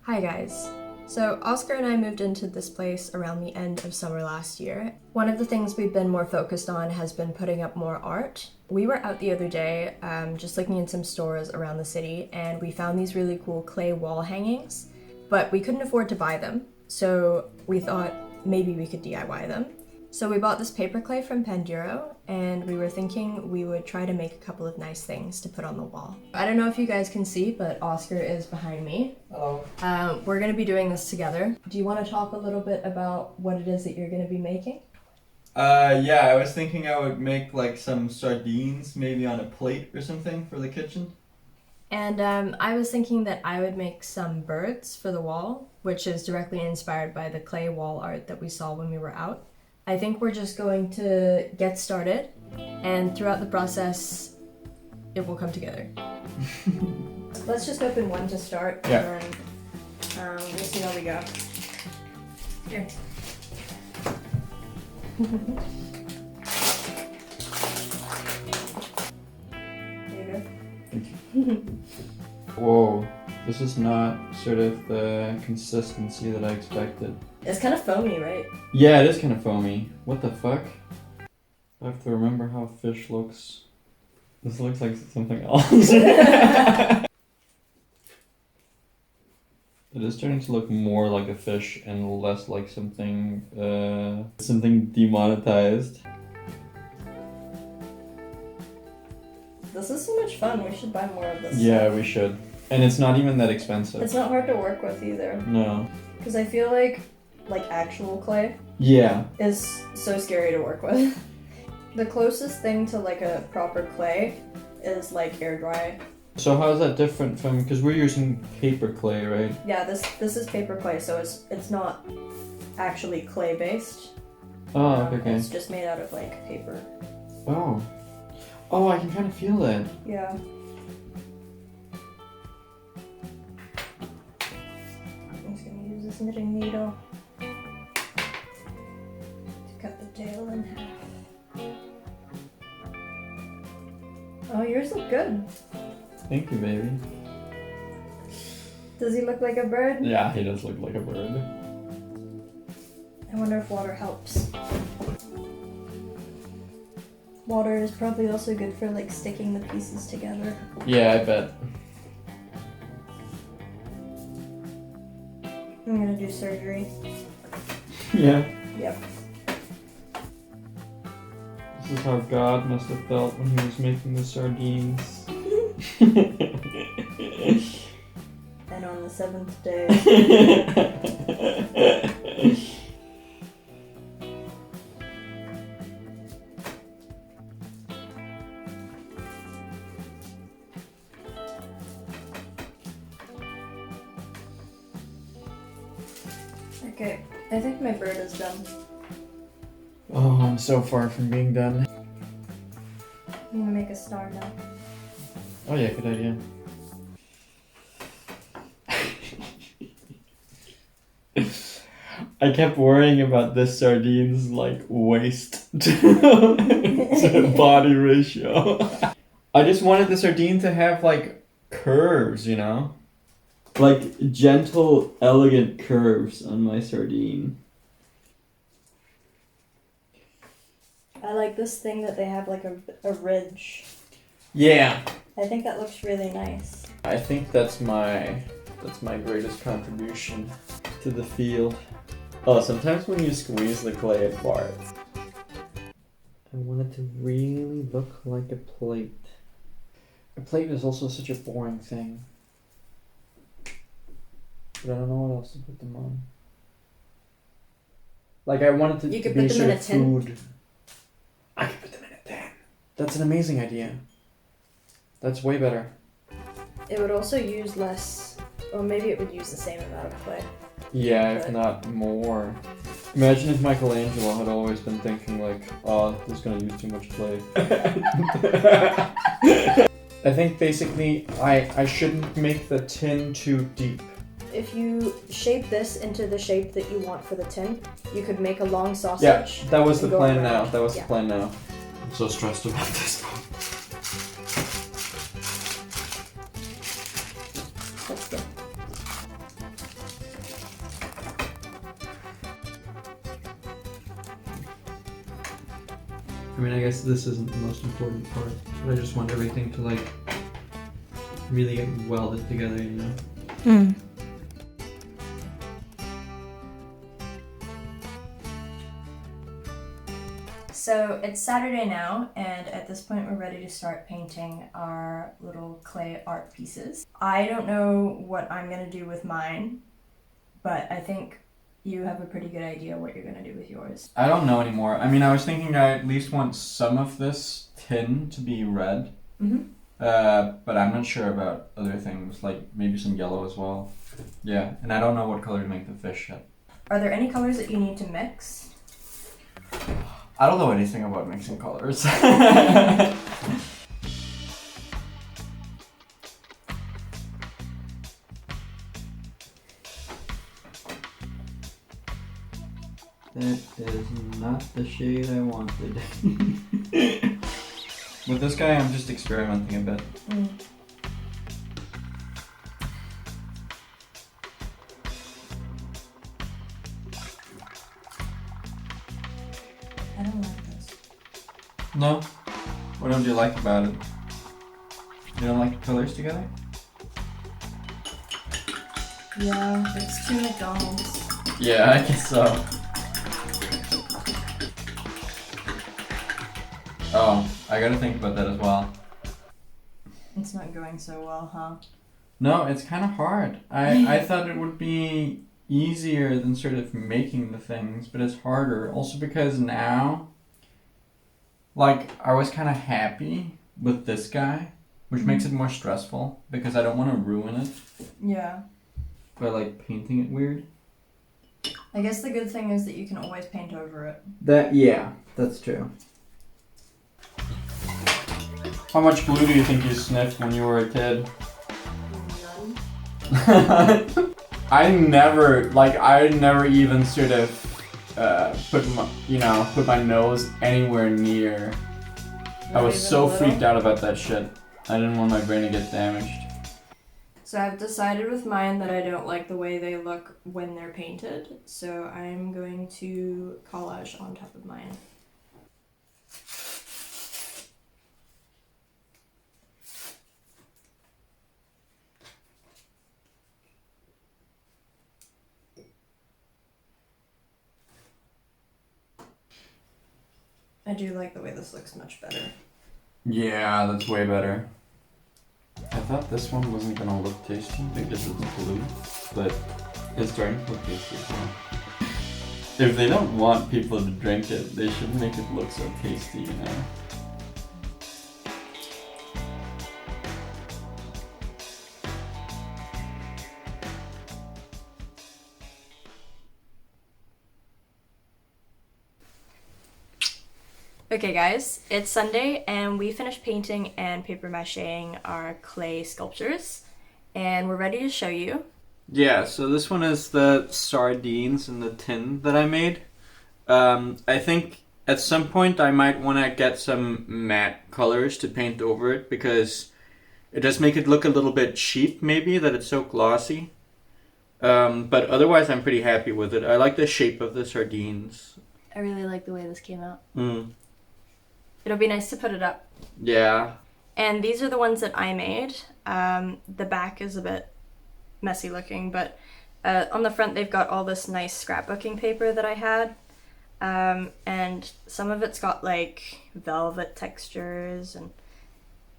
Hi guys. So Oscar and I moved into this place around the end of summer last year. One of the things we've been more focused on has been putting up more art. We were out the other day just looking in some stores around the city, and we found these really cool clay wall hangings, but we couldn't afford to buy them, so we thought maybe we could DIY them. So we bought this paper clay from Panduro, and we were thinking we would try to make a couple of nice things to put on the wall. I don't know if you guys can see, but Oscar is behind me. Hello. We're going to be doing this together. Do you want to talk a little bit about what it is that you're going to be making? Yeah, I was thinking I would make like some sardines maybe on a plate or something for the kitchen. And I was thinking that I would make some birds for the wall, which is directly inspired by the clay wall art that we saw when we were out. I think we're just going to get started, and throughout the process, it will come together. Let's just open one to start, Yeah. And then we'll see how we go. Here. There you go. Whoa, this is not sort of the consistency that I expected. It's kind of foamy, right? Yeah, it is kind of foamy. What the fuck? I have to remember how fish looks. This looks like something else. It is starting to look more like a fish and less like something demonetized. This is so much fun. We should buy more of this. Yeah, we should. And it's not even that expensive. It's not hard to work with either. No. Because I feel like actual clay Yeah. is so scary to work with. The closest thing to like a proper clay is like air dry. So how is that different from, because we're using paper clay, right? Yeah, this is paper clay, so it's not actually clay based. Oh, okay. It's just made out of like paper. Oh. Oh, I can kind of feel that. Yeah. I'm just gonna use this knitting needle to cut the tail in half. Oh, yours look good. Thank you, baby. Does he look like a bird? Yeah, he does look like a bird. I wonder if water helps. Water is probably also good for like sticking the pieces together. Yeah, I bet. I'm gonna do surgery. Yeah. Yep. This is how God must have felt when he was making the sardines. And on the 7th day. Okay, I think my bird is done. Oh, I'm so far from being done. I'm gonna make a star now. Oh yeah, good idea. I kept worrying about this sardine's like waist to body ratio. I just wanted the sardine to have like curves, you know? Like gentle, elegant curves on my sardine. I like this thing that they have like a ridge. Yeah. I think that looks really nice. I think that's my greatest contribution to the field. Oh, sometimes when you squeeze the clay it farts. I want it to really look like a plate. A plate is also such a boring thing. But I don't know what else to put them on. Like I wanted to You could be put them sort in of a tin. food. I could put them in a tin. That's an amazing idea. That's way better. It would also use less, or maybe it would use the same amount of clay. Yeah, if not more. Imagine if Michelangelo had always been thinking like, oh, this is gonna use too much clay. I think basically I shouldn't make the tin too deep. If you shape this into the shape that you want for the tin, you could make a long sausage. Yeah, that was the and go plan around. now. That was Yeah. the plan now. I'm so stressed about this. That's good. I mean, I guess this isn't the most important part, but I just want everything to like really get welded together, you know? Mm. So it's Saturday now, and at this point we're ready to start painting our little clay art pieces. I don't know what I'm gonna do with mine, but I think you have a pretty good idea what you're gonna do with yours. I don't know anymore. I mean, I was thinking I at least want some of this tin to be red. Mm-hmm. But I'm not sure about other things, like maybe some yellow as well. Yeah, and I don't know what color to make the fish yet. Are there any colors that you need to mix? I don't know anything about mixing colors. That is not the shade I wanted. With this guy, I'm just experimenting a bit. Mm. I don't like this. No? What don't you like about it? You don't like the colors together? Yeah, it's too McDonald's. Yeah, I guess so. Oh, I gotta think about that as well. It's not going so well, huh? No, it's kind of hard. I thought it would be easier than sort of making the things, but it's harder. Also because now, like, I was kind of happy with this guy, which makes it more stressful because I don't want to ruin it Yeah. by, like, painting it weird. I guess the good thing is that you can always paint over it. Yeah, that's true. How much glue do you think you sniffed when you were a kid? None. I never even sort of put my nose anywhere near. I was so freaked out about that shit. I didn't want my brain to get damaged. So I've decided with mine that I don't like the way they look when they're painted, so I'm going to collage on top of mine. I do like the way this looks much better. Yeah, that's way better. I thought this one wasn't gonna look tasty because it's blue, but it's starting to look tasty as well. If they don't want people to drink it, they should make it look so tasty, you know? Okay guys, it's Sunday and we finished painting and paper macheing our clay sculptures and we're ready to show you. Yeah, so this one is the sardines in the tin that I made. I think at some point I might want to get some matte colors to paint over it because it does make it look a little bit cheap maybe that it's so glossy. But otherwise I'm pretty happy with it. I like the shape of the sardines. I really like the way this came out. Mm. It'll be nice to put it up. Yeah. And these are the ones that I made. The back is a bit messy looking, but on the front they've got all this nice scrapbooking paper that I had. And some of it's got like velvet textures and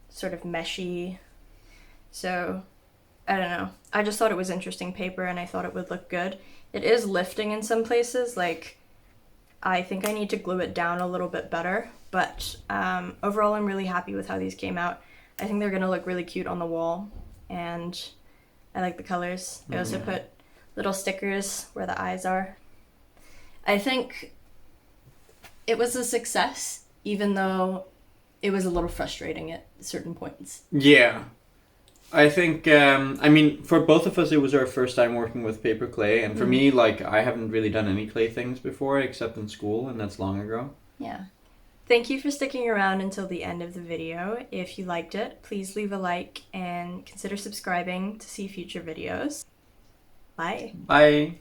sort of meshy. So, I don't know. I just thought it was interesting paper and I thought it would look good. It is lifting in some places, like I think I need to glue it down a little bit better, but overall I'm really happy with how these came out. I think they're gonna look really cute on the wall, and I like the colors. I also put little stickers where the eyes are. I think it was a success, even though it was a little frustrating at certain points. Yeah. I think, I mean, for both of us, it was our first time working with paper clay. And for me, like, I haven't really done any clay things before, except in school, and that's long ago. Yeah. Thank you for sticking around until the end of the video. If you liked it, please leave a like and consider subscribing to see future videos. Bye. Bye.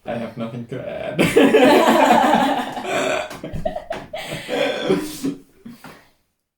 I have nothing to add.